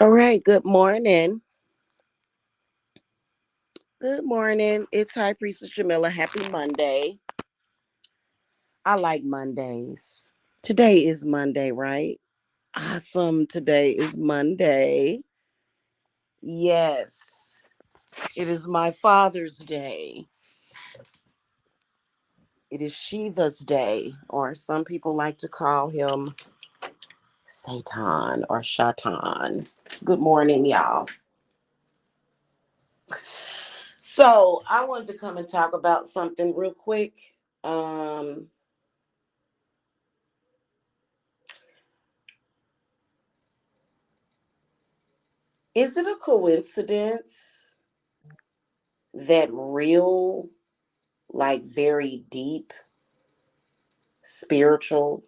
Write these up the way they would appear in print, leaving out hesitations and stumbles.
All right, good morning. Good morning. It's High Priestess Jamila. Happy Monday. I like Mondays. Today is Monday, right? Awesome. Today is Monday. Yes, it is my Father's Day. It is Shiva's Day, or some people like to call him Satan or Shatan. Good morning, y'all. So, I wanted to come and talk about something real quick. Um, Is it a coincidence that real, like very deep spiritual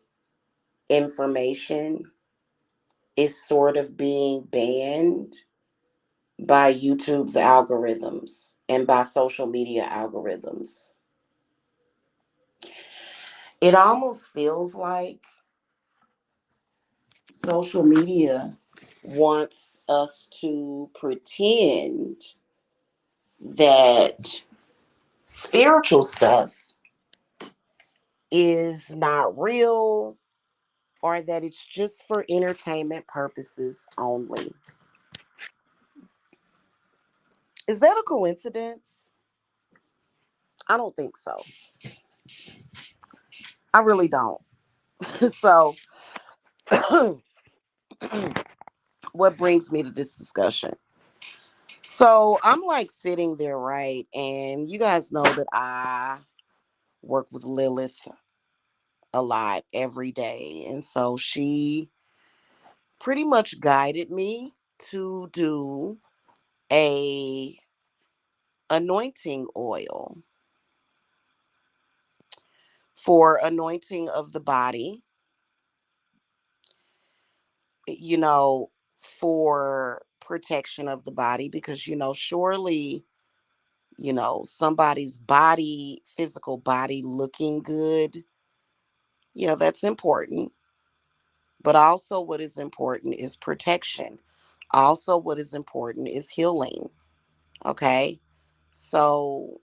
information is sort of being banned by YouTube's algorithms and by social media algorithms? It almost feels like social media wants us to pretend that spiritual stuff is not real or that it's just for entertainment purposes only. Is that a coincidence? I don't think so. I really don't. So, what brings me to this discussion? So, I'm like sitting there, right? And you guys know that I work with Lilith a lot every day. And so, she pretty much guided me to do a anointing oil for anointing of the body, you know, for protection of the body, because, surely, somebody's body, physical body looking good, that's important. But also, what is important is protection. Also, what is important is healing. Okay. So,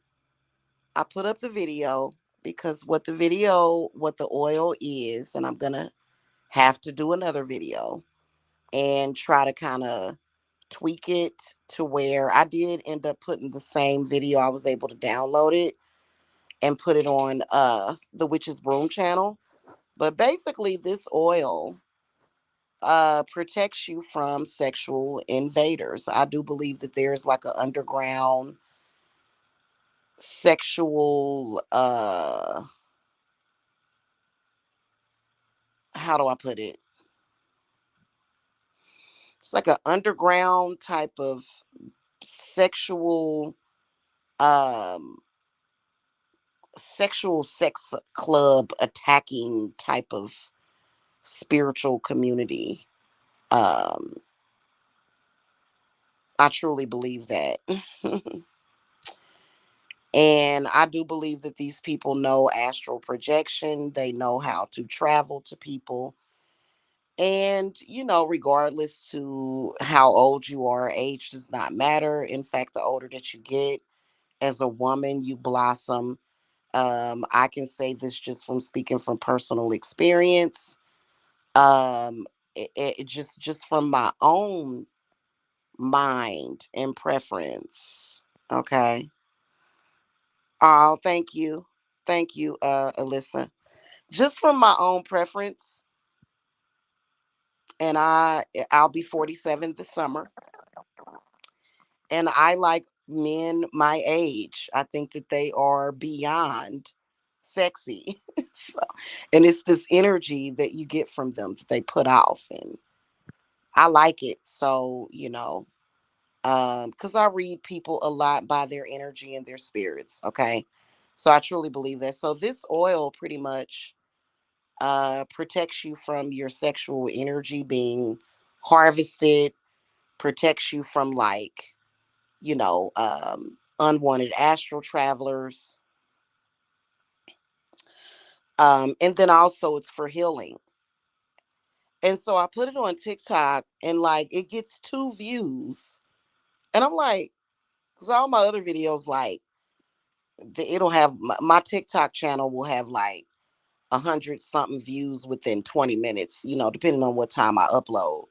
I put up the video because what the oil is, and I'm going to have to do another video and try to kind of tweak it to where I did end up putting the same video. I was able to download it and put it on the Witch's Broom channel. But basically this oil protects you from sexual invaders. I do believe that there's like an underground sexual how do I put it? It's like an underground type of sexual um sexual sex club attacking type of spiritual community. Um, I truly believe that. And I do believe that these people know astral projection. They know how to travel to people. And, regardless to how old you are, age does not matter. In fact, the older that you get as a woman, you blossom. I can say this just from speaking from personal experience. um just from my own mind and preference. Okay. Oh, thank you, Alyssa. Just from my own preference, and I'll be 47 this summer, and I like men my age. I think that they are beyond sexy. So, and it's this energy that you get from them that they put off, and I like it. So, because I read people a lot by their energy and their spirits. Okay. So I truly believe that. So this oil pretty much protects you from your sexual energy being harvested, protects you from like, unwanted astral travelers. And then also it's for healing. And so I put it on TikTok and like it gets 2 views. And I'm like, because all my other videos, like, it'll have my TikTok channel will have like 100 something views within 20 minutes, depending on what time I upload.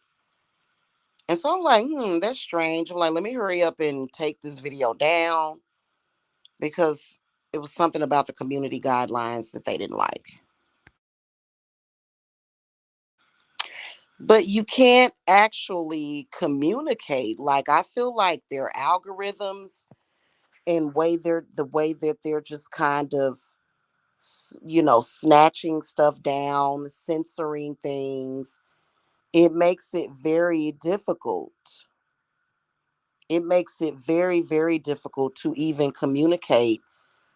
And so I'm like, that's strange. I'm like, let me hurry up and take this video down because it was something about the community guidelines that they didn't like. But you can't actually communicate. Like, I feel like their algorithms and the way that they're just kind of, snatching stuff down, censoring things, it makes it very difficult. It makes it very, very difficult to even communicate.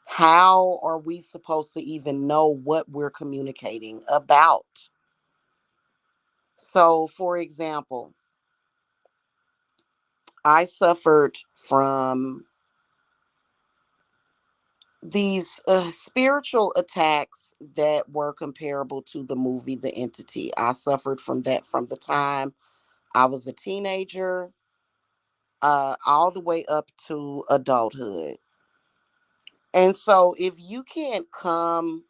How are we supposed to even know what we're communicating about? So, for example, I suffered from these spiritual attacks that were comparable to the movie The Entity. I suffered from that from the time I was a teenager, all the way up to adulthood. And so, if you can't come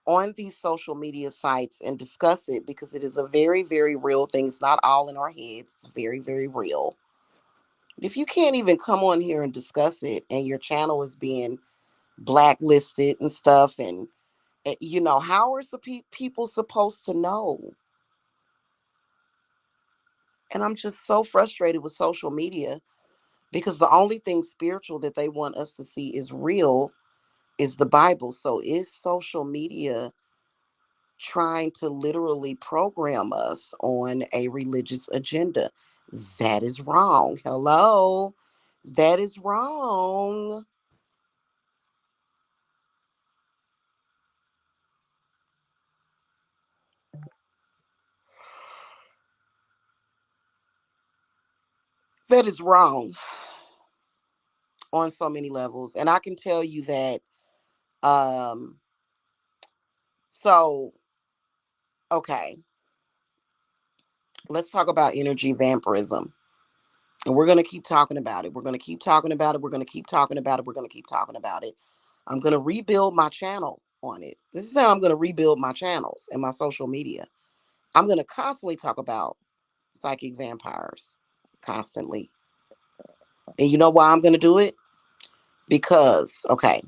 on these social media sites and discuss it, because it is a very, very real thing, it's not all in our heads, it's very, very real. If you can't even come on here and discuss it, and your channel is being blacklisted and stuff, and how are people supposed to know? And I'm just so frustrated with social media because the only thing spiritual that they want us to see is real is the Bible. So is social media trying to literally program us on a religious agenda? That is wrong. Hello. That is wrong. That is wrong on so many levels. And I can tell you that um so okay, let's talk about energy vampirism. And we're going to keep talking about it. We're going to keep talking about it. We're going to keep talking about it. We're going to keep talking about it. I'm going to rebuild my channel on it. This is how I'm going to rebuild my channels and my social media. I'm going to constantly talk about psychic vampires, constantly. And you know why I'm going to do it? Because, okay,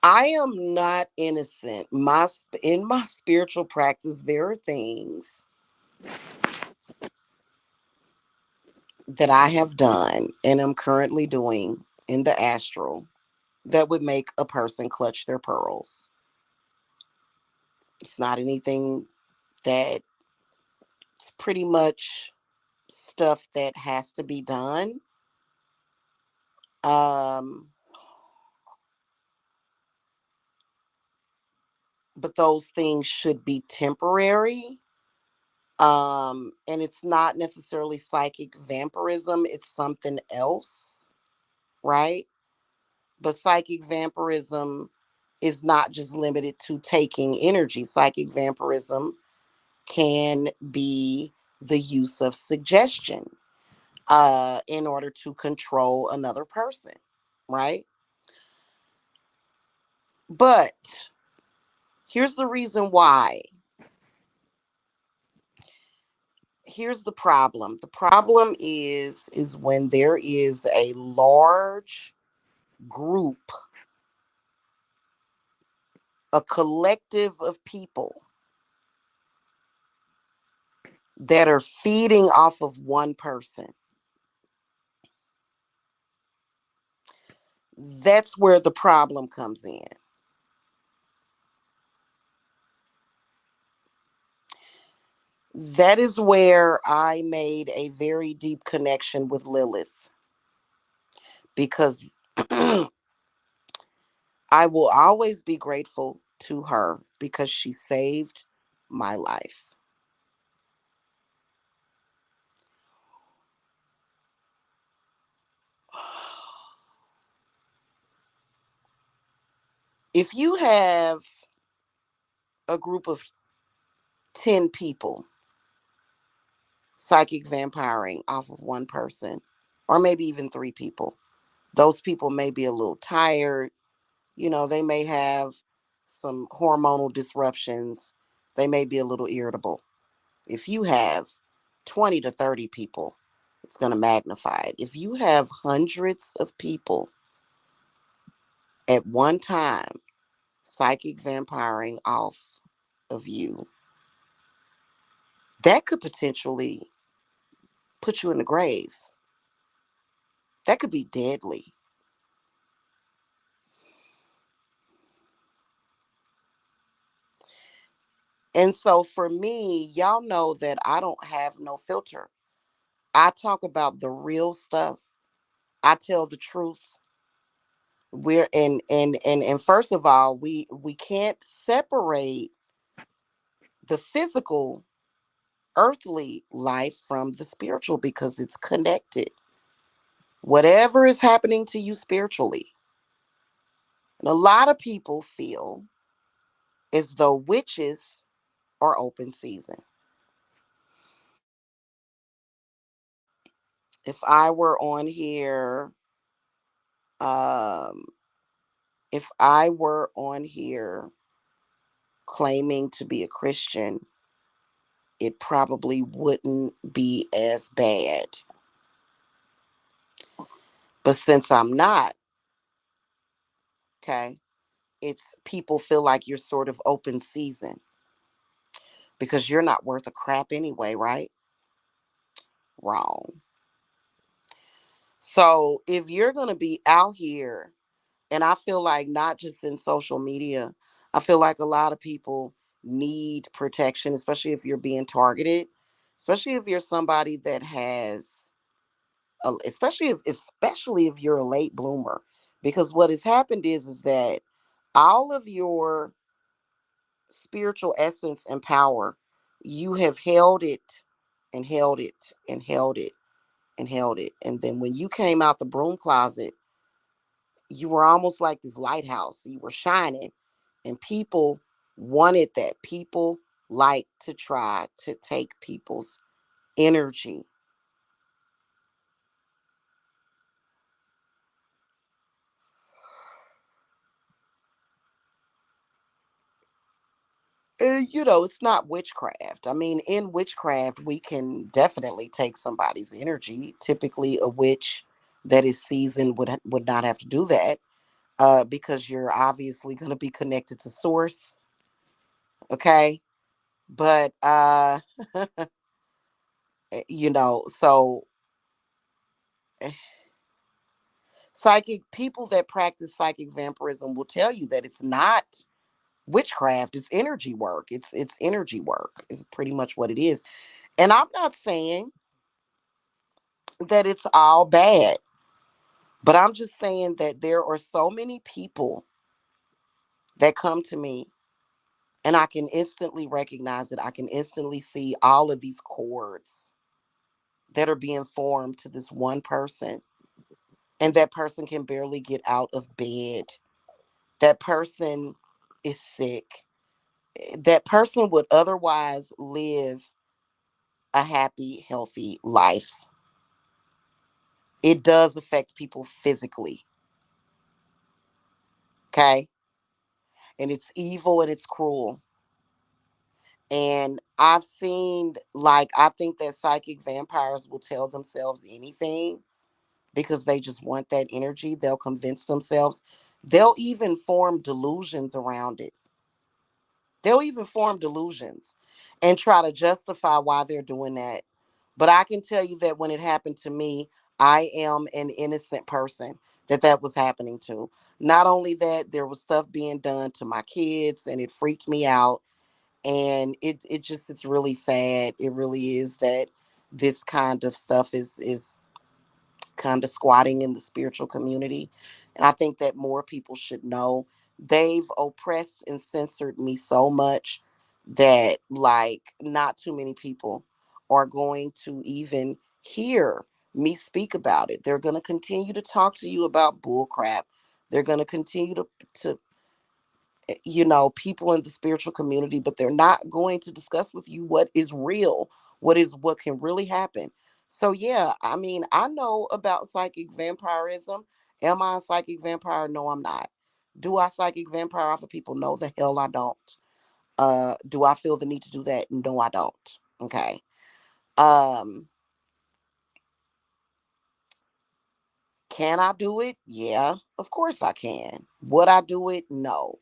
I am not innocent. In my spiritual practice, there are things that I have done and am currently doing in the astral that would make a person clutch their pearls. It's not anything that it's pretty much stuff that has to be done. Um, but those things should be temporary. And it's not necessarily psychic vampirism, it's something else, right? But psychic vampirism is not just limited to taking energy. Psychic vampirism can be the use of suggestion in order to control another person, right? But here's the reason why. Here's the problem. The problem is when there is a large group, a collective of people that are feeding off of one person. That's where the problem comes in. That is where I made a very deep connection with Lilith because I will always be grateful to her because she saved my life. If you have a group of 10 people psychic vampiring off of one person, or maybe even 3 people. Those people may be a little tired. They may have some hormonal disruptions. They may be a little irritable. If you have 20 to 30 people, it's going to magnify it. If you have hundreds of people at one time psychic vampiring off of you, that could potentially put you in the grave. That could be deadly. And so for me, y'all know that I don't have no filter. I talk about the real stuff. I tell the truth. We're and first of all, we can't separate the physical earthly life from the spiritual because it's connected. Whatever is happening to you spiritually. And a lot of people feel as though witches are open season. If I were on here, um, if I were on here claiming to be a Christian, it probably wouldn't be as bad. But since I'm not, okay, it's people feel like you're sort of open season because you're not worth a crap anyway, right? Wrong. So if you're going to be out here, and I feel like not just in social media, I feel like a lot of people need protection, especially if you're being targeted, especially if you're somebody that has, especially if you're a late bloomer, because what has happened is that all of your spiritual essence and power, you have held it and held it and held it and held it. And then when you came out the broom closet, you were almost like this lighthouse. You were shining, and people wanted that. People like to try to take people's energy. It's not witchcraft. I mean, in witchcraft, we can definitely take somebody's energy. Typically, a witch that is seasoned would not have to do that, because you're obviously going to be connected to source. Okay, but so eh, psychic people that practice psychic vampirism will tell you that it's not witchcraft. It's energy work. It's energy work. Is pretty much what it is. And I'm not saying that it's all bad. But I'm just saying that there are so many people that come to me, and I can instantly recognize it. I can instantly see all of these cords that are being formed to this one person. And that person can barely get out of bed. That person is sick. That person would otherwise live a happy, healthy life. It does affect people physically. Okay. And it's evil and it's cruel. And I've seen, like, I think that psychic vampires will tell themselves anything because they just want that energy. They'll convince themselves. They'll even form delusions around it. They'll even form delusions and try to justify why they're doing that. But I can tell you that when it happened to me, I am an innocent person that was happening to. Not only that, there was stuff being done to my kids and it freaked me out, and it's really sad. It really is that this kind of stuff is kind of squatting in the spiritual community, and I think that more people should know. They've oppressed and censored me so much that, like, not too many people are going to even hear me speak about it. They're going to continue to talk to you about bull crap. They're going to continue to people in the spiritual community, but they're not going to discuss with you what is real, what can really happen. So yeah, I mean, I know about psychic vampirism. Am I a psychic vampire? No, I'm not. Do I psychic vampire off of people? No, the hell I don't. Do I feel the need to do that? No, I don't. Okay. Um, can I do it? Yeah, of course I can. Would I do it? No.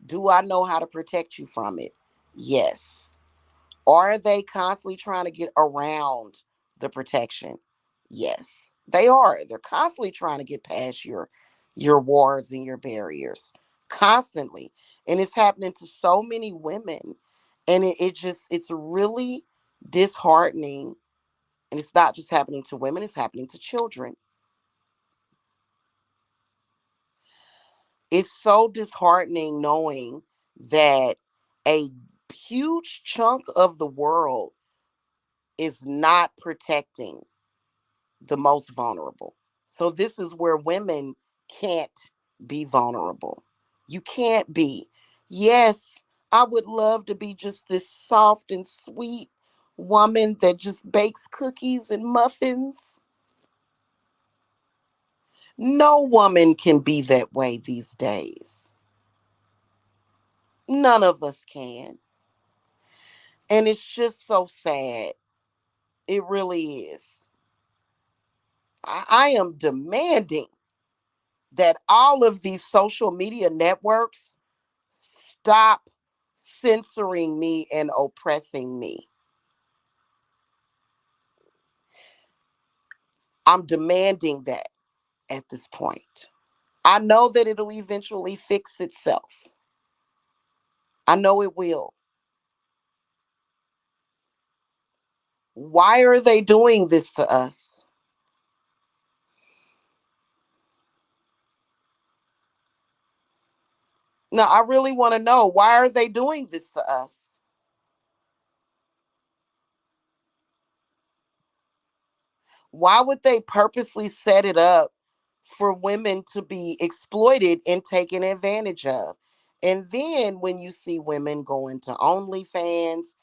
Do I know how to protect you from it? Yes. Are they constantly trying to get around the protection? Yes, they are. They're constantly trying to get past your wards and your barriers. Constantly. And it's happening to so many women. And it's really disheartening. And it's not just happening to women, it's happening to children. It's so disheartening knowing that a huge chunk of the world is not protecting the most vulnerable. So this is where women can't be vulnerable. You can't be. Yes, I would love to be just this soft and sweet woman that just bakes cookies and muffins. No woman can be that way these days. None of us can. And it's just so sad. It really is. I am demanding that all of these social media networks stop censoring me and oppressing me. I'm demanding that at this point. I know that it'll eventually fix itself. I know it will. Why are they doing this to us? Now, I really want to know, why are they doing this to us? Why would they purposely set it up for women to be exploited and taken advantage of? And then when you see women going to OnlyFans,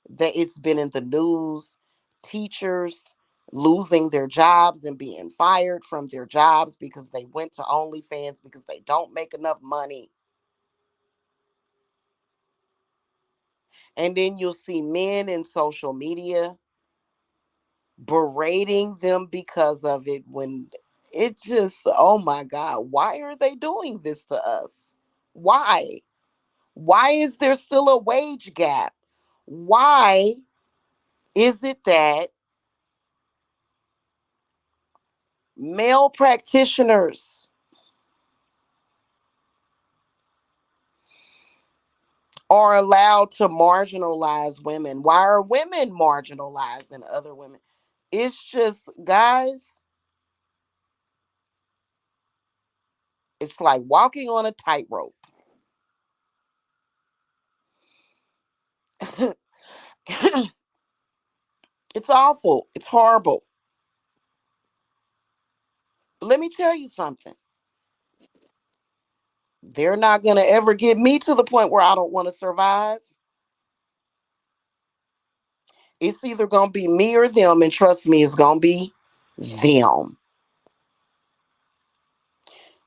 that it's been in the news, teachers losing their jobs and being fired from their jobs because they went to OnlyFans because they don't make enough money. And then you'll see men in social media berating them because of it, when it just, oh my God, why are they doing this to us? Why? Why is there still a wage gap? Why is it that male practitioners are allowed to marginalize women? Why are women marginalizing other women? It's just, guys, it's like walking on a tightrope. It's awful. It's horrible. But let me tell you something. They're not going to ever get me to the point where I don't want to survive. It's either going to be me or them. And trust me, it's going to be them.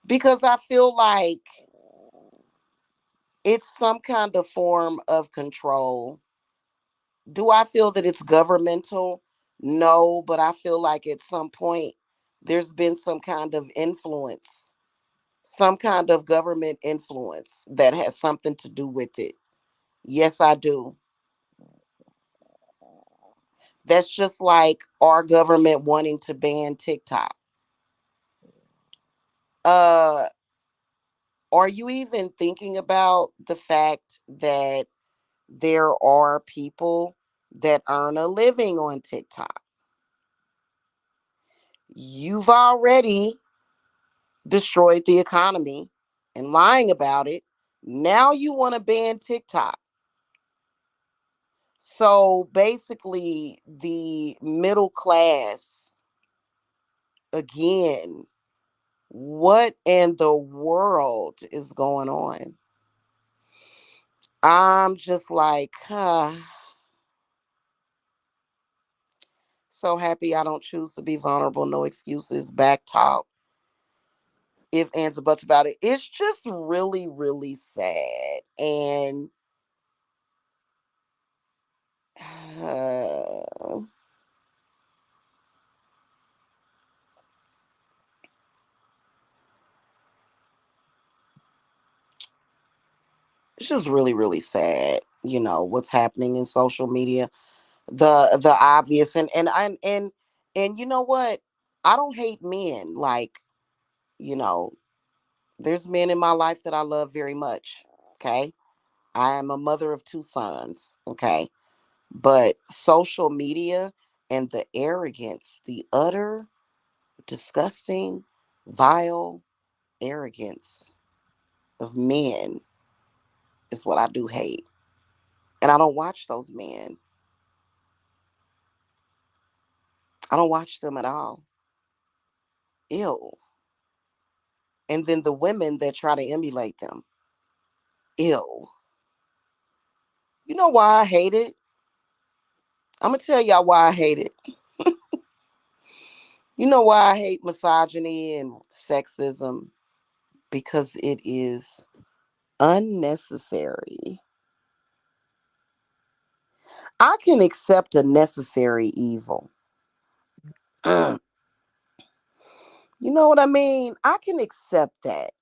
Because I feel like it's some kind of form of control. Do I feel that it's governmental? No, but I feel like at some point there's been some kind of influence, some kind of government influence that has something to do with it. Yes, I do. That's just like our government wanting to ban TikTok. Uh, are you even thinking about the fact that there are people that earn a living on TikTok? You've already destroyed the economy and lying about it. Now you want to ban TikTok. So basically, the middle class, again, what in the world is going on? I'm just like, so happy I don't choose to be vulnerable. No excuses, back talk, if ands or buts about it. It's just really, really sad. And uh, it's just really, really sad, what's happening in social media. The obvious and you know what? I don't hate men. Like, you know, there's men in my life that I love very much. Okay. I am a mother of two sons. Okay. But social media and the arrogance, the utter disgusting, vile arrogance of men is what I do hate. And I don't watch those men. I don't watch them at all. Ew. And then the women that try to emulate them. Ew. You know why I hate it? I'm going to tell y'all why I hate it. You know why I hate misogyny and sexism? Because it is unnecessary. I can accept a necessary evil. Mm. You know what I mean? I can accept that.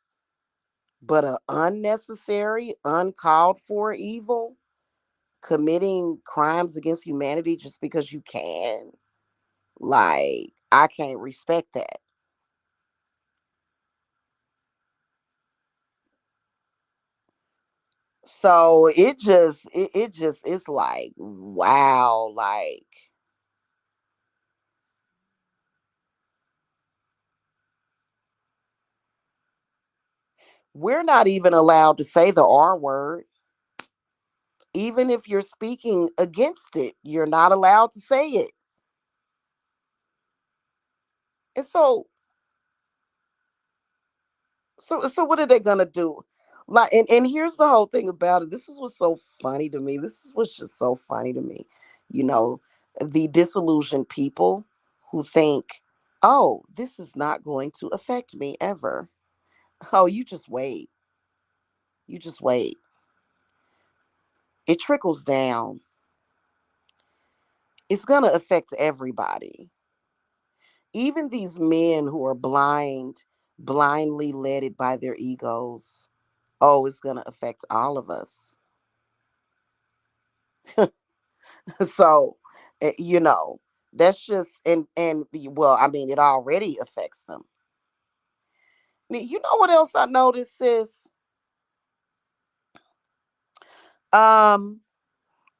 But a unnecessary, uncalled for evil, committing crimes against humanity just because you can, like, I can't respect that. So it just it's like, wow, like, we're not even allowed to say the R word. Even if you're speaking against it, you're not allowed to say it. And so what are they gonna do? Like, and here's the whole thing about it. This is what's so funny to me. This is what's just so funny to me. You know, the disillusioned people who think, oh, this is not going to affect me ever. Oh, you just wait. You just wait. It trickles down. It's gonna affect everybody. Even these men who are blindly led by their egos. Oh, it's gonna affect all of us. So, you know, that's just and well, I mean, it already affects them. You know what else I noticed is um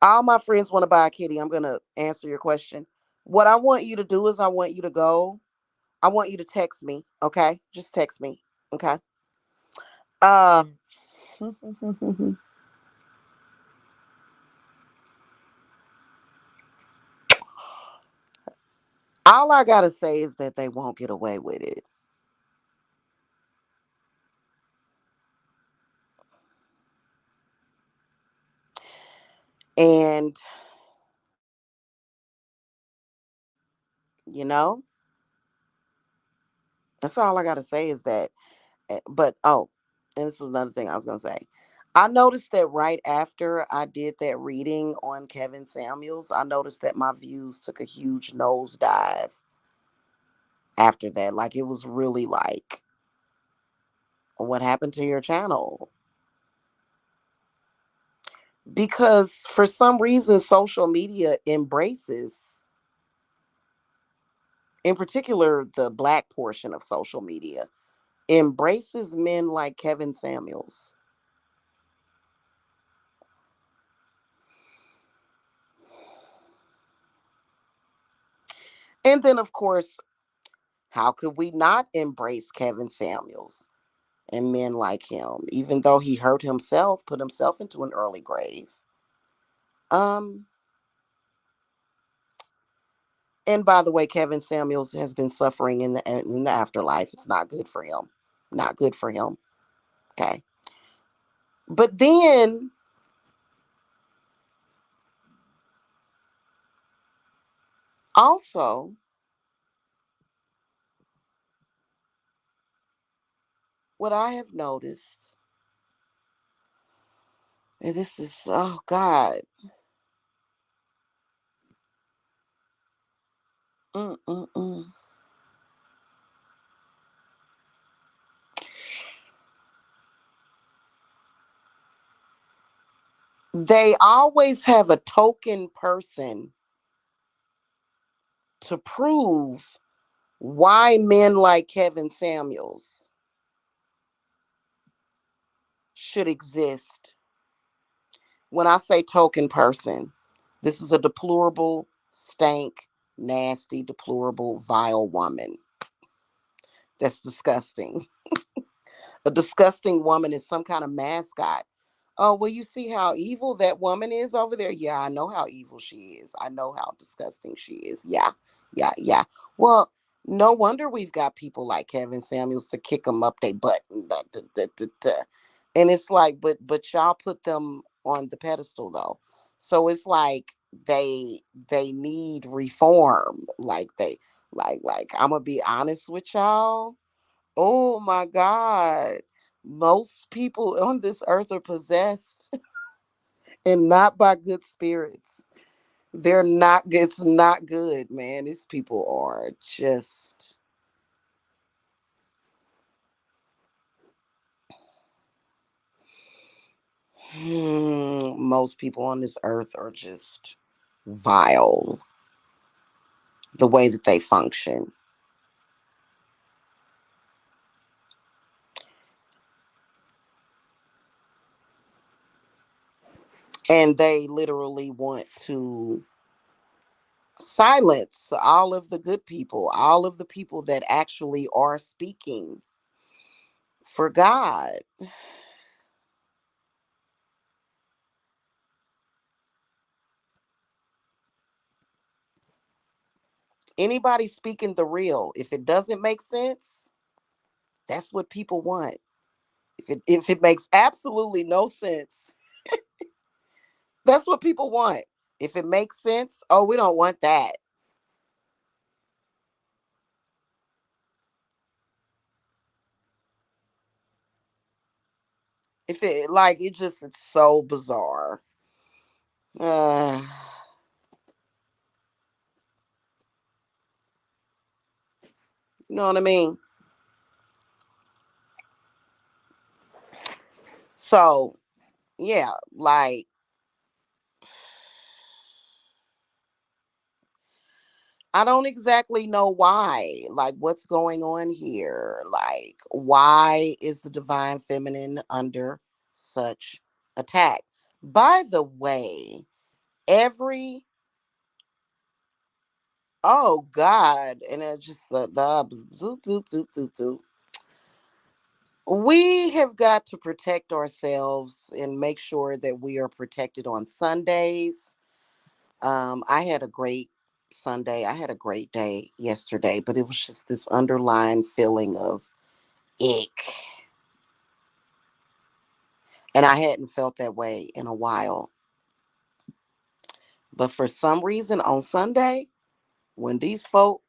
all my friends want to buy a kitty. I'm gonna answer your question. What I want you to do is I want you to text me, okay? Just text me, okay? Um all I gotta say is that they won't get away with it. And you know, that's all I gotta say is that. But oh, and this is another thing I was gonna say. I noticed that right after I did that reading on Kevin Samuels, I noticed that my views took a huge nosedive after that. Like, it was really like, what happened to your channel? Because for some reason, social media embraces, in particular, the black portion of social media, embraces men like Kevin Samuels. And then, of course, how could we not embrace Kevin Samuels and men like him, even though he hurt himself, put himself into an early grave? Um, and by the way, Kevin Samuels has been suffering in the afterlife. It's not good for him. Not good for him. Okay. But then Also, what I have noticed, and this is, oh God, mm-mm-mm. They always have a token person to prove why men like Kevin Samuels should exist. When I say token person, this is a deplorable, stank, nasty, deplorable, vile woman. That's disgusting. A disgusting woman is some kind of mascot. Oh, well, you see how evil that woman is over there? Yeah, I know how evil she is. I know how disgusting she is. Yeah, yeah, yeah. Well, no wonder we've got people like Kevin Samuels to kick them up they button. And it's like, but y'all put them on the pedestal though. So it's like they need reform. Like like I'm gonna be honest with y'all. Oh my God. Most people on this earth are possessed and not by good spirits. They're not, it's not good, man. These people are just, most people on this earth are just vile the way that they function. And they literally want to silence all of the good people, all of the people that actually are speaking for God. Anybody speaking the real, if it doesn't make sense, that's what people want. If it makes absolutely no sense, that's what people want. If it makes sense, oh, we don't want that. If it like it just it's so bizarre. Uh, you know what I mean? So yeah, like I don't exactly know why. Like, what's going on here? Like, why is the divine feminine under such attack? By the way, every oh God, and it just the zoop zoop zoop zoop zoop. We have got to protect ourselves and make sure that we are protected on Sundays. I had a great Sunday. I had a great day yesterday, but it was just this underlying feeling of ick. And I hadn't felt that way in a while. But for some reason on Sunday, when these folk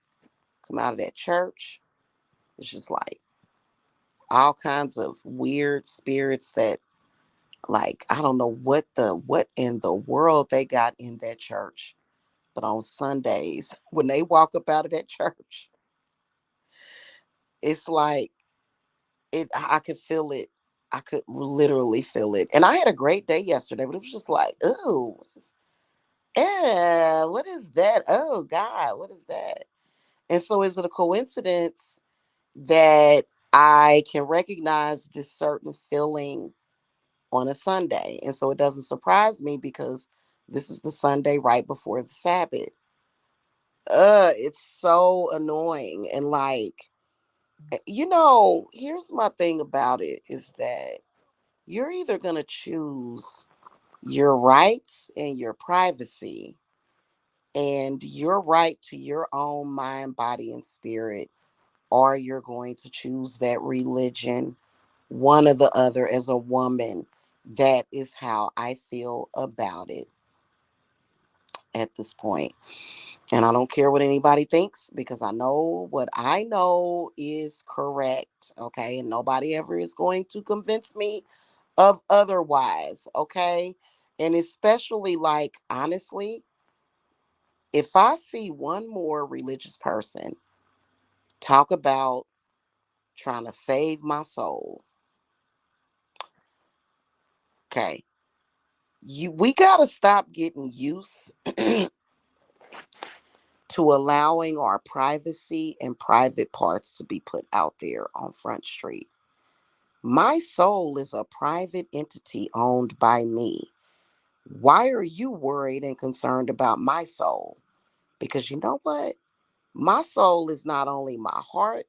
come out of that church, it's just like all kinds of weird spirits that like I don't know what in the world they got in that church. But on Sundays, when they walk up out of that church, it's like it I could feel it. I could literally feel it. And I had a great day yesterday, but it was just like, ooh, what is that? Oh God, what is that? And so is it a coincidence that I can recognize this certain feeling on a Sunday? And so it doesn't surprise me because this is the Sunday right before the Sabbath. It's so annoying. And like, here's my thing about it is that you're either going to choose your rights and your privacy and your right to your own mind, body, and spirit, or you're going to choose that religion, one or the other. As a woman, that is how I feel about it. at this point. And I don't care what anybody thinks because I know what I know is correct. Okay. And nobody ever is going to convince me of otherwise. Okay. And especially, like, honestly, if I see one more religious person talk about trying to save my soul, okay, we got to stop getting used to allowing our privacy and private parts to be put out there on Front Street. My soul is a private entity owned by me. Why are you worried and concerned about my soul? Because you know what? My soul is not only my heart,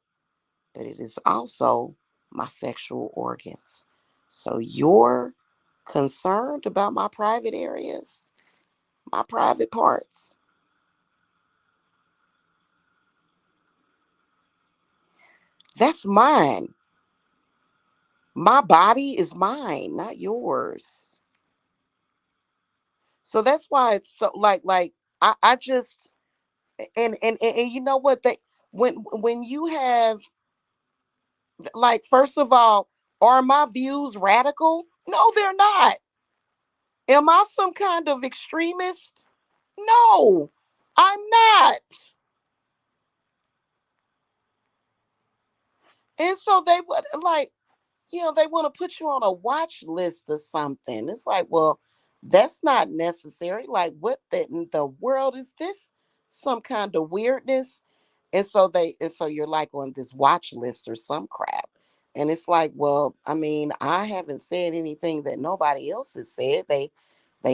but it is also my sexual organs. So you're concerned about my private areas, my private parts. That's mine. My body is mine, not yours. So that's why it's so like I just and you know what, they when you have, like, first of all, are my views radical? No, they're not. Am I some kind of extremist? No, I'm not. And so they would, like, they want to put you on a watch list or something. It's like, well, that's not necessary. Like, what in the world is this? Some kind of weirdness. And so you're like on this watch list or some crap. And it's like, well, I mean, I haven't said anything that nobody else has said. They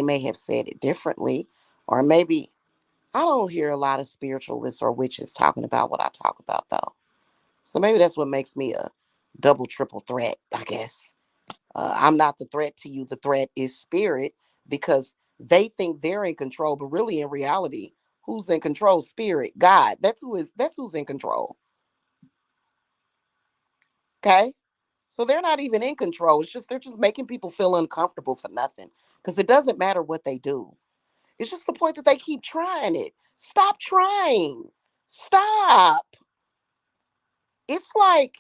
may have said it differently, or maybe I don't hear a lot of spiritualists or witches talking about what I talk about though. So maybe that's what makes me a double, triple threat, I guess. I'm not the threat to you. The threat is spirit, because they think they're in control, but really in reality, who's in control? Spirit, God. That's who's in control. Okay. So they're not even in control. It's just they're just making people feel uncomfortable for nothing. Because it doesn't matter what they do. It's just the point that they keep trying it. Stop trying. Stop. It's like,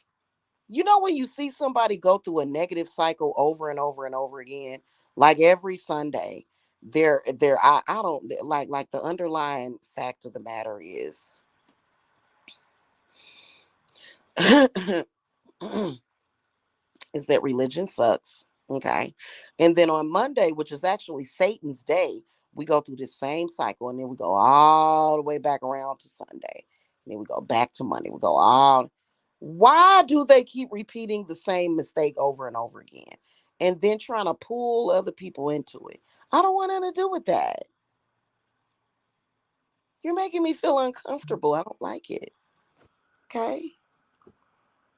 when you see somebody go through a negative cycle over and over and over again, like every Sunday, I don't like the underlying fact of the matter is is that religion sucks. Okay. And then on Monday, which is actually Satan's day, we go through the same cycle, and then we go all the way back around to Sunday. And then we go back to Monday. We go all. Why do they keep repeating the same mistake over and over again? And then trying to pull other people into it. I don't want nothing to do with that. You're making me feel uncomfortable. I don't like it. Okay.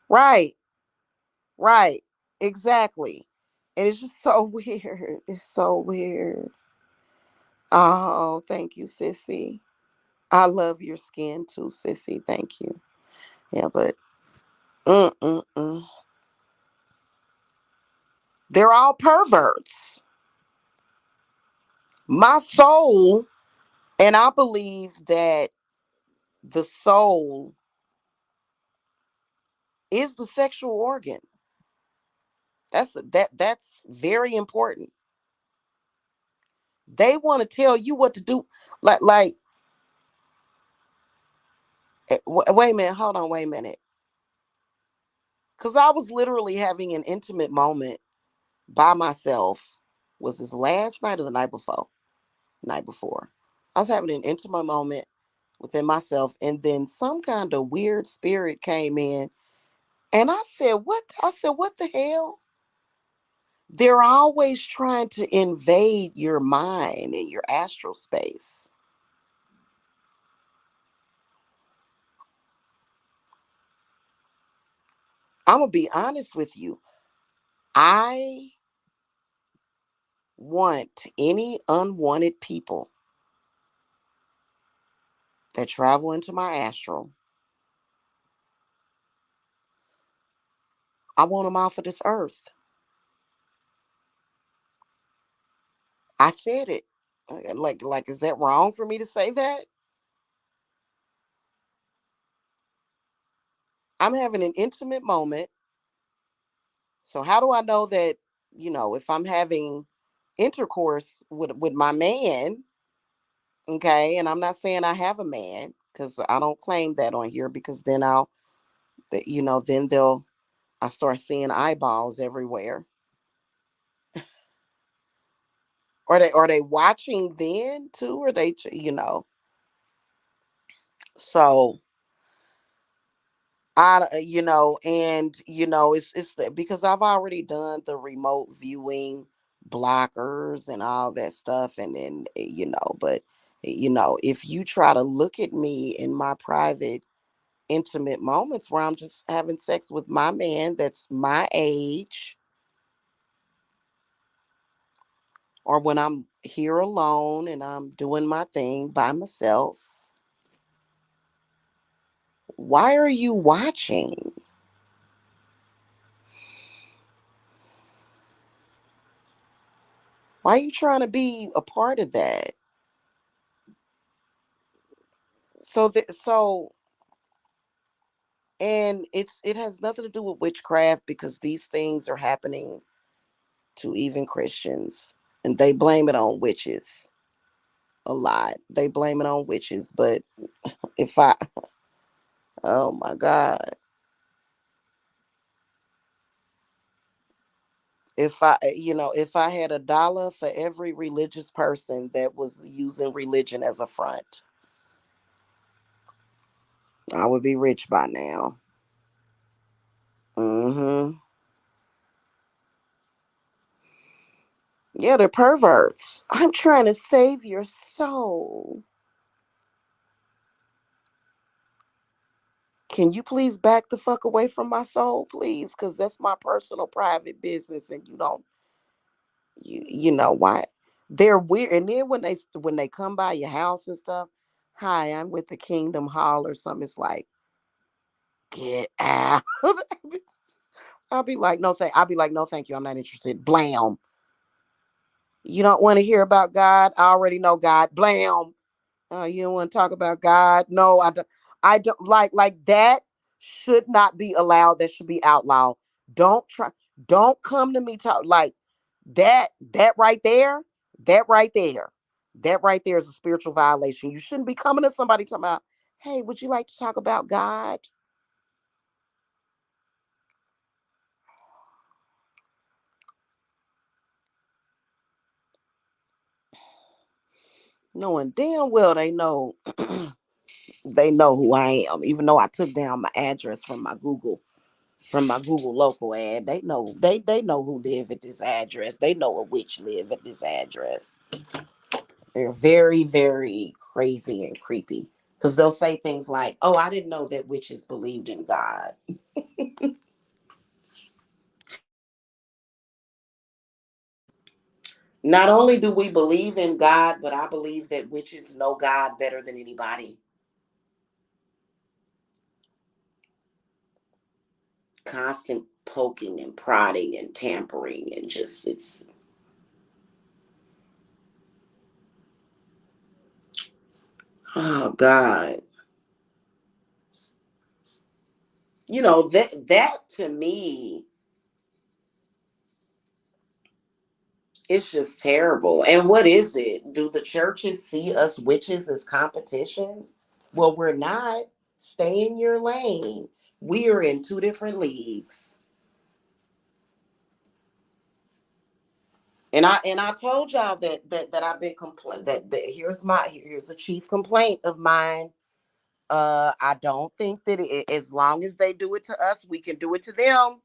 Right. Right. Exactly. And it's just so weird. It's so weird. Oh, thank you, sissy. I love your skin too, sissy. Thank you. Yeah, but mm-mm-mm. They're all perverts. My soul, and I believe that the soul is the sexual organ. That's very important. They want to tell you what to do. Like wait a minute, hold on, wait a minute. Cause I was literally having an intimate moment by myself. Was this last night or the night before? Night before. I was having an intimate moment within myself, and then some kind of weird spirit came in, and I said, "What?" I said, "What the hell?" They're always trying to invade your mind and your astral space. I'm gonna be honest with you. I want any unwanted people that travel into my astral. I want them off of this earth. I said it. Like, is that wrong for me to say that? I'm having an intimate moment. So how do I know that, if I'm having intercourse with my man, okay, and I'm not saying I have a man because I don't claim that on here because then then I start seeing eyeballs everywhere. Are they watching then too? Or so and because I've already done the remote viewing blockers and all that stuff, and then but if you try to look at me in my private intimate moments where I'm just having sex with my man that's my age, or when I'm here alone and I'm doing my thing by myself, why are you watching? Why are you trying to be a part of that? So and it has nothing to do with witchcraft because these things are happening to even Christians, and they blame it on witches a lot. They blame it on witches, but if I oh my god, if I had $1 for every religious person that was using religion as a front, I would be rich by now. Mhm. Yeah, they're perverts. I'm trying to save your soul. Can you please back the fuck away from my soul, please? Because that's my personal private business, and you know why? They're weird, and then when they come by your house and stuff, hi, I'm with the Kingdom Hall or something. It's like, get out. I'll be like, no, thank you. I'm not interested. Blam. You don't want to hear about God? I already know God. Blam. You don't want to talk about God? No, I don't. I don't like that. Should not be allowed. That should be outlawed. Don't try. Don't come to me talk like that. That right there. That right there. That right there is a spiritual violation. You shouldn't be coming to somebody talking about, hey, would you like to talk about God? Knowing damn well they know who I am, even though I took down my address from my Google local ad. They know who live at this address. They know a witch live at this address. They're very, very crazy and creepy. Because they'll say things like, oh, I didn't know that witches believed in God. Not only do we believe in God, but I believe that witches know God better than anybody. Constant poking and prodding and tampering and just it's oh God. That to me, it's just terrible. And what is it? Do the churches see us witches as competition? Well, we're not. Stay in your lane. We are in two different leagues. And I told y'all that I've been that here's a chief complaint of mine. I don't think that as long as they do it to us, we can do it to them.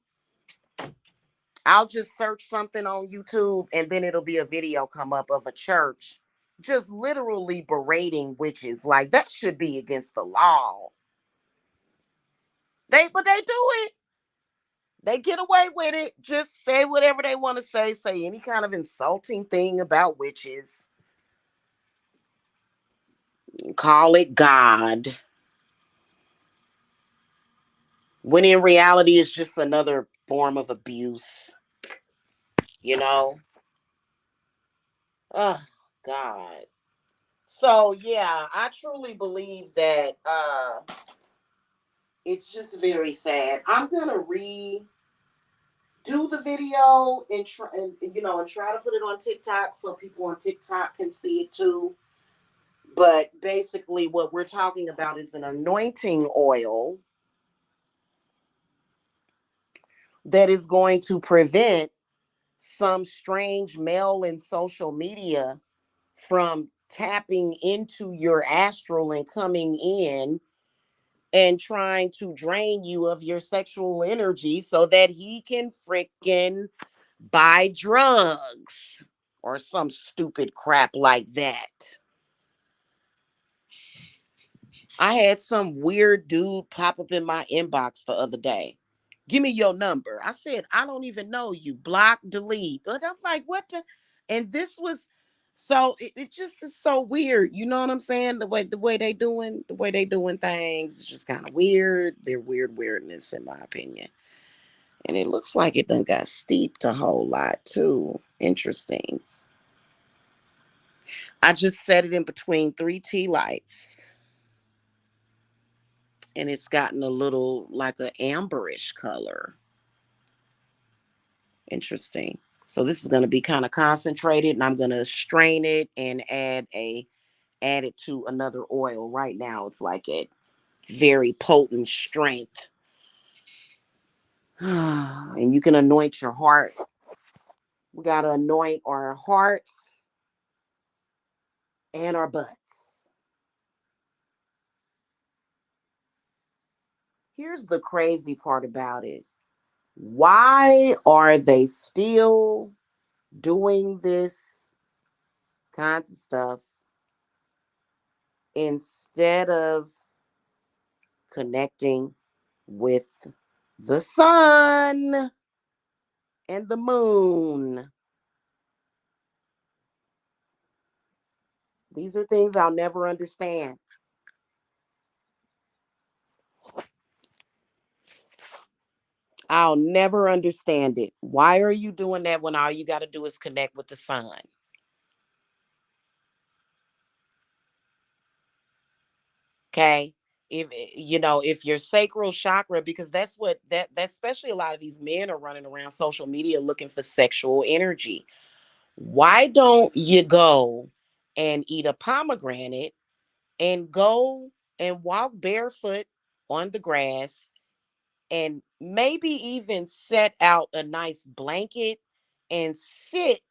I'll just search something on YouTube and then it'll be a video come up of a church just literally berating witches. Like that should be against the law. But they do it. They get away with it. Just say whatever they want to say any kind of insulting thing about witches. Call it God. When in reality it's just another form of abuse, you know? Ugh. God. So yeah, I truly believe that it's just very sad. I'm gonna redo the video and try and try to put it on TikTok so people on TikTok can see it too. But basically, what we're talking about is an anointing oil that is going to prevent some strange male in social media from tapping into your astral and coming in and trying to drain you of your sexual energy so that he can freaking buy drugs or some stupid crap like that. I had some weird dude pop up in my inbox the other day. Give me your number. I said, I don't even know you. Block, delete. But I'm like, what the? And this was so it just is so weird. You know what I'm saying? The way they doing things is just kind of weird. They're weirdness in my opinion. And it looks like it done got steeped a whole lot too. Interesting. I just set it in between three tea lights. And it's gotten a little like a amberish color. Interesting. So this is going to be kind of concentrated, and I'm going to strain it and add it to another oil. Right now, it's like at very potent strength. And you can anoint your heart. We got to anoint our hearts and our butts. Here's the crazy part about it. Why are they still doing this kinds of stuff instead of connecting with the sun and the moon? These are things I'll never understand. I'll never understand it. Why are you doing that when all you got to do is connect with the sun? Okay. If your sacral chakra, because that's what that's especially a lot of these men are running around social media looking for sexual energy. Why don't you go and eat a pomegranate and go and walk barefoot on the grass and maybe even set out a nice blanket and sit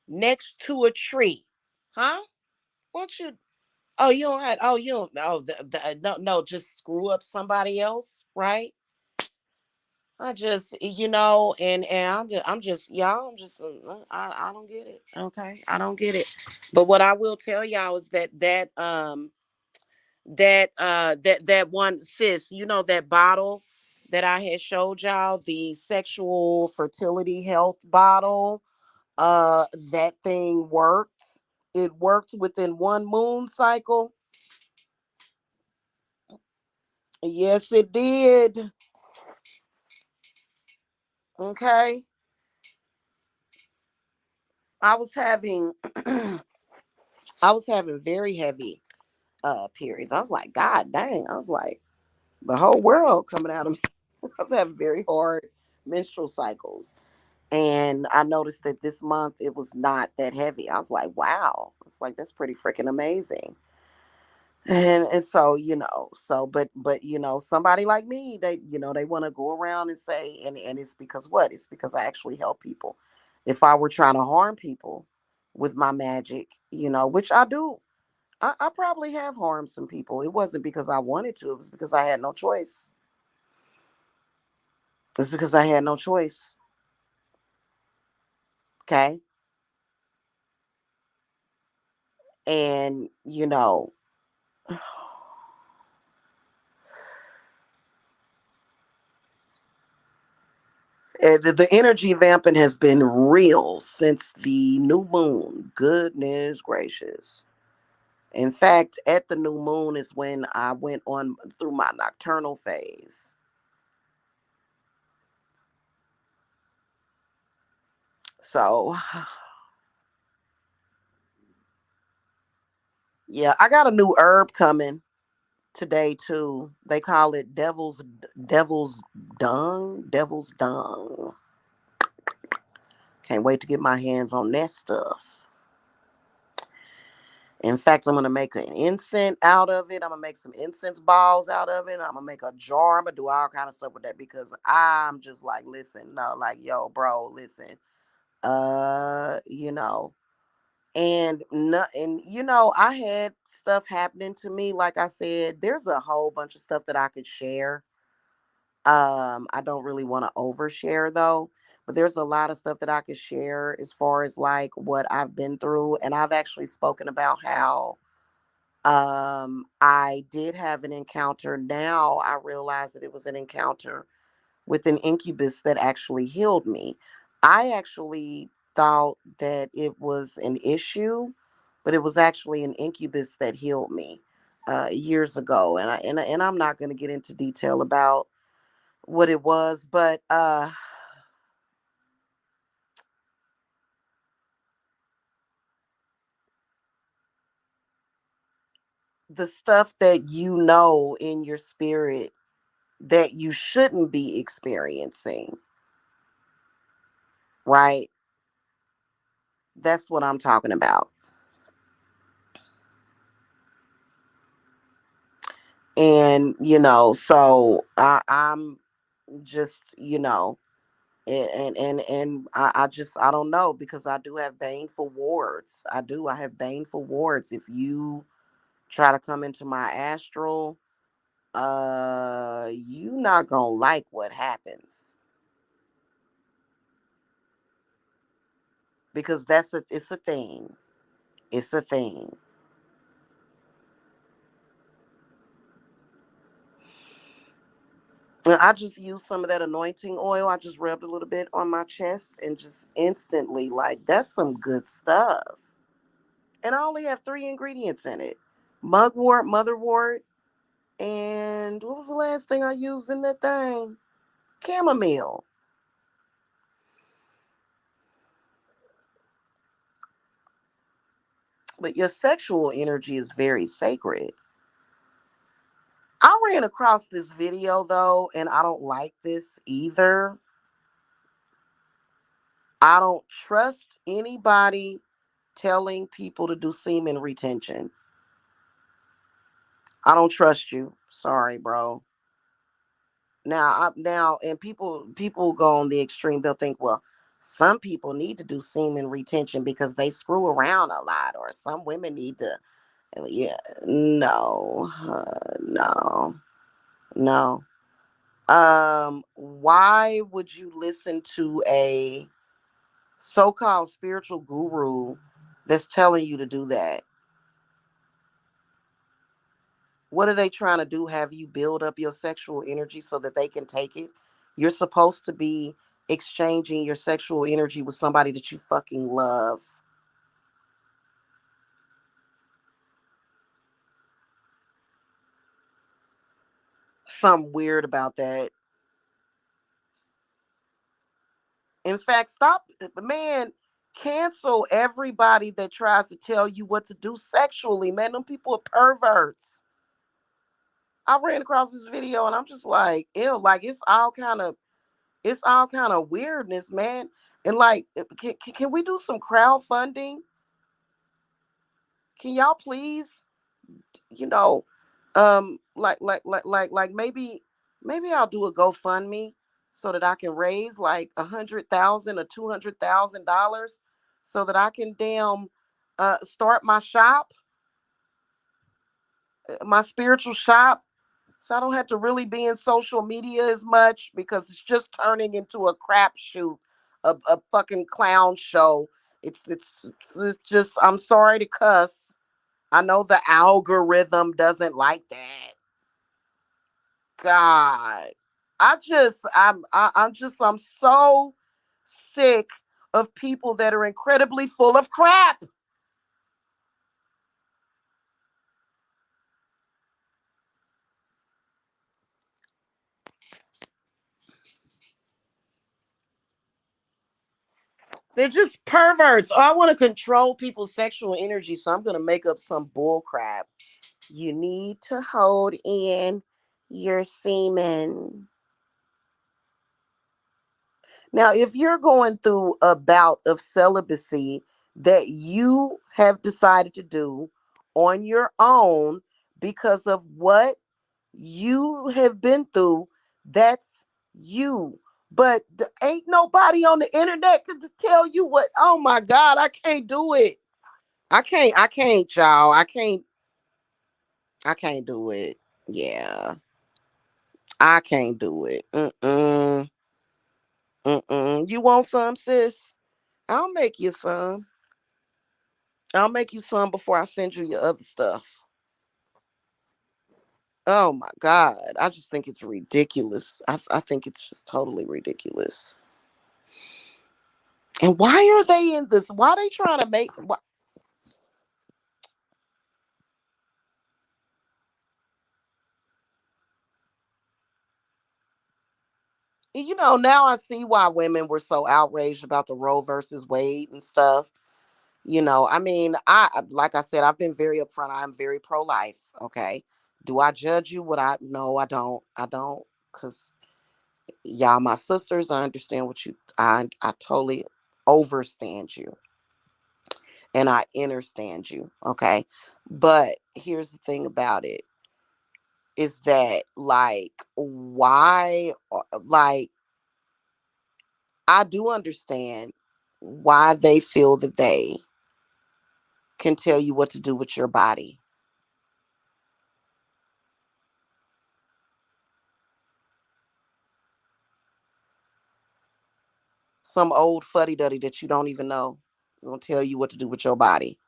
next to a tree? Huh? Won't you? Oh, you don't have. Oh, you don't. Oh, no, no. Just screw up somebody else, right? I just, and I'm just, y'all. I'm just, I don't get it. Okay, I don't get it. But what I will tell y'all is that one sis, that bottle that I had showed y'all, the sexual fertility health bottle. That thing worked. It worked within one moon cycle. Yes, it did. Okay. I was having I was having very heavy periods. I was like, God dang. I was like, the whole world coming out of me. I was having very hard menstrual cycles. And I noticed that this month it was not that heavy. I was like, wow. It's like that's pretty freaking amazing. And so, but somebody like me, they want to go around and say, and it's because what? It's because I actually help people. If I were trying to harm people with my magic, which I do, I probably have harmed some people. It wasn't because I wanted to, it was because I had no choice. It's because I had no choice. Okay. And the energy vamping has been real since the new moon. Goodness gracious. In fact, at the new moon is when I went on through my nocturnal phase. So, Yeah, I got a new herb coming today too. They call it devil's dung. Devil's dung. Can't wait to get my hands on that stuff. In fact, I'm gonna make an incense out of it. I'm gonna make some incense balls out of it. I'm gonna make a jar. I'm gonna do all kind of stuff with that because I'm just like, listen, no, like, yo, bro, listen, you know, and no, and I had stuff happening to me. Like I said, there's a whole bunch of stuff that I could share. I don't really want to overshare though, but there's a lot of stuff that I could share as far as like what I've been through, and I've actually spoken about how I did have an encounter. Now I realize that it was an encounter with an incubus that actually healed me. I actually thought that it was an issue, but it was actually an incubus that healed me years ago. And I'm not going to get into detail about what it was, but the stuff that in your spirit that you shouldn't be experiencing, right? That's what I'm talking about. And so I'm just I just I don't know because I do have baneful wards. I have baneful wards. If you try to come into my astral, you not gonna like what happens because it's a thing. It's a thing. And I just used some of that anointing oil. I just rubbed a little bit on my chest and just instantly, like, that's some good stuff. And I only have three ingredients in it: mugwort, motherwort, and what was the last thing I used in that thing? Chamomile. But your sexual energy is very sacred. I ran across this video though, and I don't like this either. I don't trust anybody telling people to do semen retention. I don't trust you. Sorry, bro. Now, and people go on the extreme. They'll think, well, some people need to do semen retention because they screw around a lot, or some women need to. Yeah, no, no, no. Why would you listen to a so-called spiritual guru that's telling you to do that? What are they trying to do? Have you build up your sexual energy so that they can take it? You're supposed to be exchanging your sexual energy with somebody that you fucking love. Something weird about that. In fact, stop, man, cancel everybody that tries to tell you what to do sexually, man. Them people are perverts. I ran across this video and I'm just like, ew, like it's all kind of weirdness, man. And like, can we do some crowdfunding? Can y'all please, you know, like maybe I'll do a GoFundMe so that I can raise like 100,000 or $200,000 so that I can damn start my shop, my spiritual shop, so I don't have to really be in social media as much because it's just turning into a crapshoot, a fucking clown show. It's just, I'm sorry to cuss. I know the algorithm doesn't like that. God, I'm so sick of people that are incredibly full of crap. They're just perverts. Oh, I want to control people's sexual energy, so I'm going to make up some bull crap. You need to hold in your semen. Now, if you're going through a bout of celibacy that you have decided to do on your own because of what you have been through, that's you. But ain't nobody on the internet can tell you what. Oh my God, I can't do it. I can't, y'all. I can't do it. Yeah, I can't do it. Mm-mm. Mm-mm. You want some, sis? I'll make you some. I'll make you some before I send you your other stuff. Oh my God. I just think it's ridiculous. I think it's just totally ridiculous. And why are they in this? Why are they trying to make. Why, now I see why women were so outraged about the Roe versus Wade and stuff. I mean, like I said, I've been very upfront. I'm very pro life. Okay. Do I judge you? No, I don't. I don't. Because y'all my sisters. I understand what I totally overstand you, and I understand you. Okay. But here's the thing about it is that, like, why, like, I do understand why they feel that they can tell you what to do with your body. Some old fuddy duddy that you don't even know is gonna tell you what to do with your body.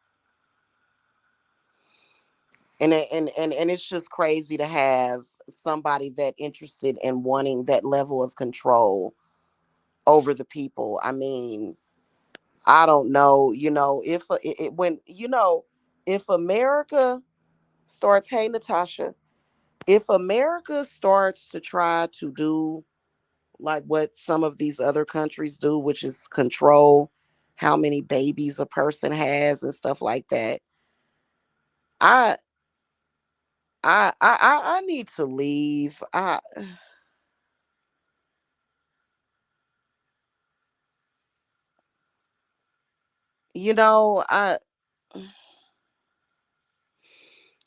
And it's just crazy to have somebody that interested in wanting that level of control over the people. I mean, I don't know, if when if America starts, hey Natasha, if America starts to try to do like what some of these other countries do, which is control how many babies a person has and stuff like that, I I need to leave. I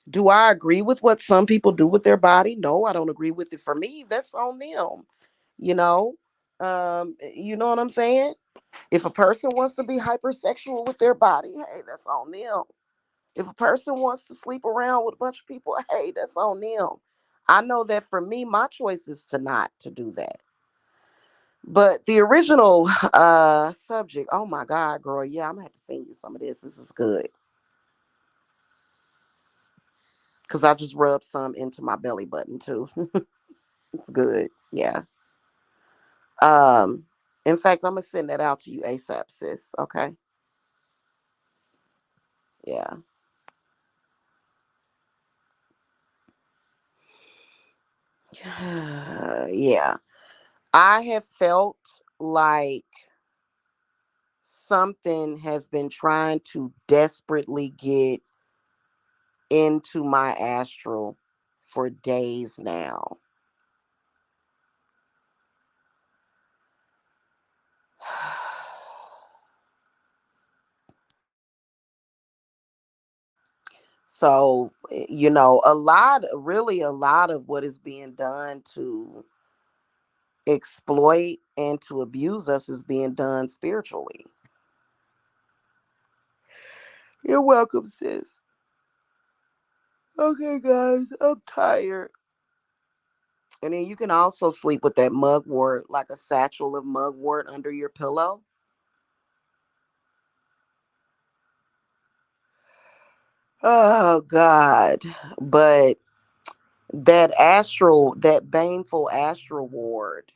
do I agree with what some people do with their body? No, I don't agree with it. For me, that's on them. You know, you know what I'm saying? If a person wants to be hypersexual with their body, hey, that's on them. If a person wants to sleep around with a bunch of people, hey, that's on them. I know that for me, my choice is to not to do that. But the original subject, oh my God, girl, yeah, I'm gonna have to send you some of this. This is good. Cause I just rubbed some into my belly button too. It's good. Yeah. Um, in fact, I'm gonna send that out to you ASAP, sis. Okay. Yeah. Yeah. I have felt like something has been trying to desperately get into my astral for days now. So, a lot of what is being done to exploit and to abuse us is being done spiritually. You're welcome, sis. Okay, guys, I'm tired. And then you can also sleep with that mugwort, like a satchel of mugwort under your pillow. Oh, God. But that baneful astral ward,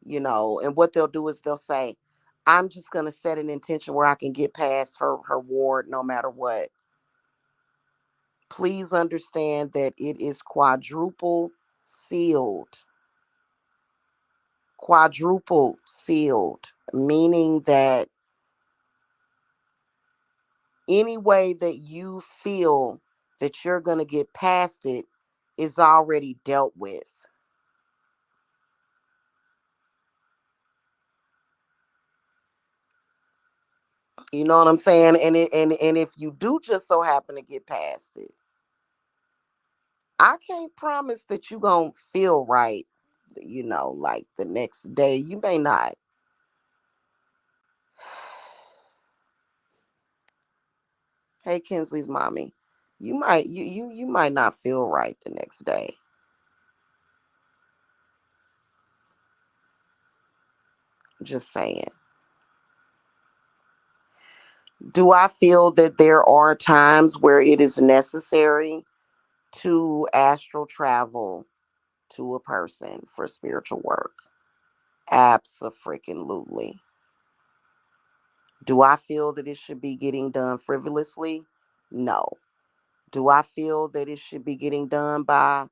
and what they'll do is they'll say, I'm just going to set an intention where I can get past her ward no matter what. Please understand that it is quadruple sealed. quadruple sealed, meaning that any way that you feel that you're going to get past it is already dealt with. You know what I'm saying? And if you do just so happen to get past it, I can't promise that you going to feel right, like the next day. You may not. Hey, Kinsley's mommy, you might not feel right the next day. Just saying. Do I feel that there are times where it is necessary to astral travel to a person for spiritual work? Abso-freaking-lutely. Do I feel that it should be getting done frivolously? No. Do I feel that it should be getting done by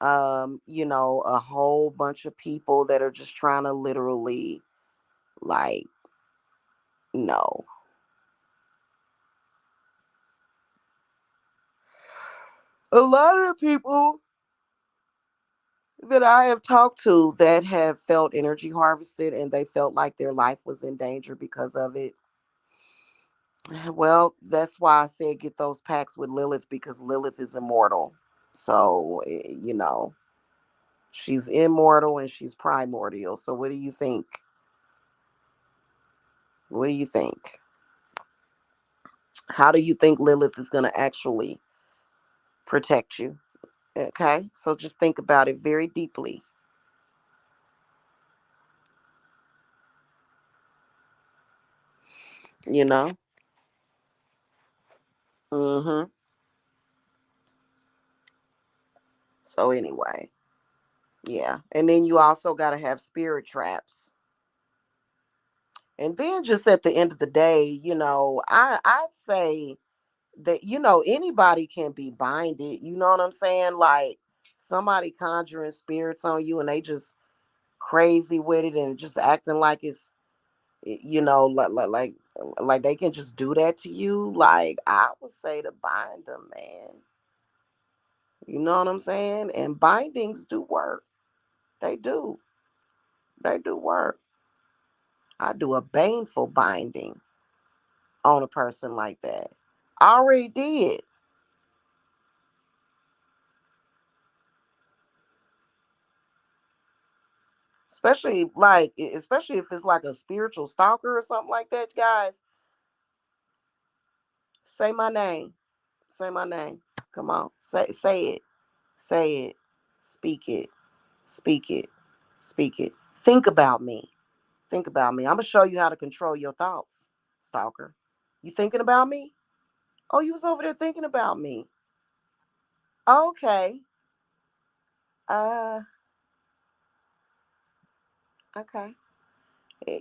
a whole bunch of people that are just trying to literally, like, no. A lot of the people that I have talked to that have felt energy harvested and they felt like their life was in danger because of it. Well, that's why I said get those packs with Lilith, because Lilith is immortal. So, she's immortal and she's primordial. So, what do you think? What do you think? How do you think Lilith is going to actually protect you? Okay. So, just think about it very deeply. You know? Mm hmm. So, anyway. Yeah. And then you also got to have spirit traps. And then just at the end of the day, I'd say that, anybody can be binded. You know what I'm saying? Like somebody conjuring spirits on you and they just crazy with it and just acting like it's, like they can just do that to you. Like I would say to bind them, man. You know what I'm saying? And bindings do work. They do. They do work. I do a baneful binding on a person like that. I already did. Especially if it's like a spiritual stalker or something like that, guys. Say my name. Say my name. Come on. Say it. Say it. Speak it. Speak it. Speak it. Think about me. Think about me. I'm gonna show you how to control your thoughts, stalker. You thinking about me? Oh, you was over there thinking about me. Okay. Uh okay.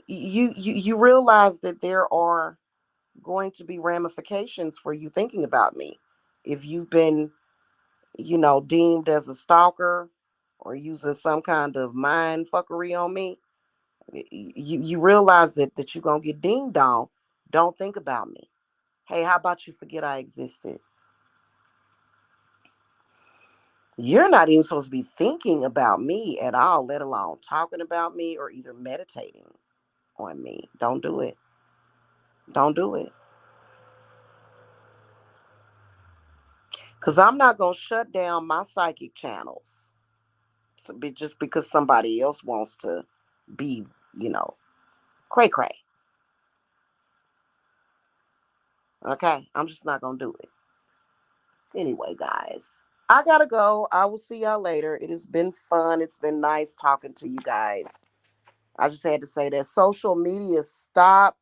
You realize that there are going to be ramifications for you thinking about me. If you've been, deemed as a stalker or using some kind of mind fuckery on me, you realize that you're going to get dinged on. Don't think about me. Hey, how about you forget I existed? You're not even supposed to be thinking about me at all, let alone talking about me or either meditating on me. Don't do it. Don't do it. Because I'm not going to shut down my psychic channels just because somebody else wants to be, you know, cray cray. Okay, I'm just not gonna do it. Anyway, guys, I gotta go. I will see y'all later. It has been fun. It's been nice talking to you guys. I just had to say that social media, stop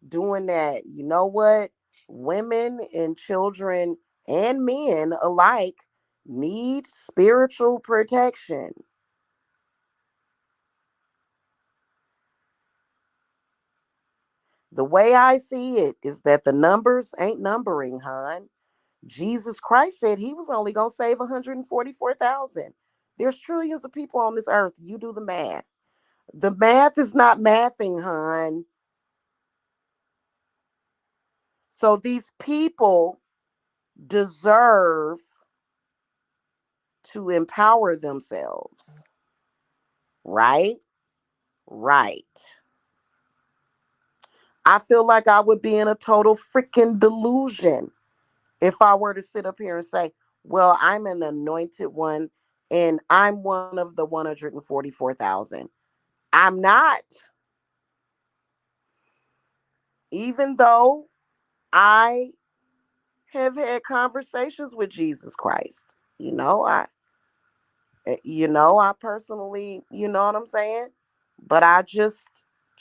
doing that. You know what? Women and children and men alike need spiritual protection. The way I see it is that the numbers ain't numbering, hon. Jesus Christ said he was only going to save 144,000. There's trillions of people on this earth. You do the math. The math is not mathing, hun. So these people deserve to empower themselves. Right? Right. I feel like I would be in a total freaking delusion if I were to sit up here and say, well, I'm an anointed one and I'm one of the 144,000. I'm not. Even though I have had conversations with Jesus Christ. I personally, you know what I'm saying? But I just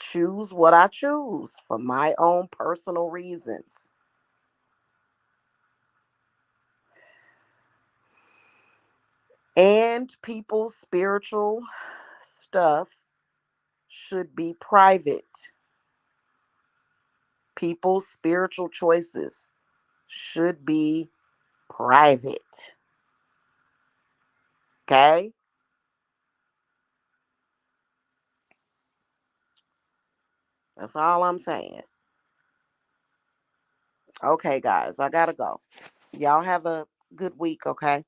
choose what I choose for my own personal reasons. And people's spiritual stuff should be private. People's spiritual choices should be private. Okay? That's all I'm saying. Okay, guys, I gotta go. Y'all have a good week, okay?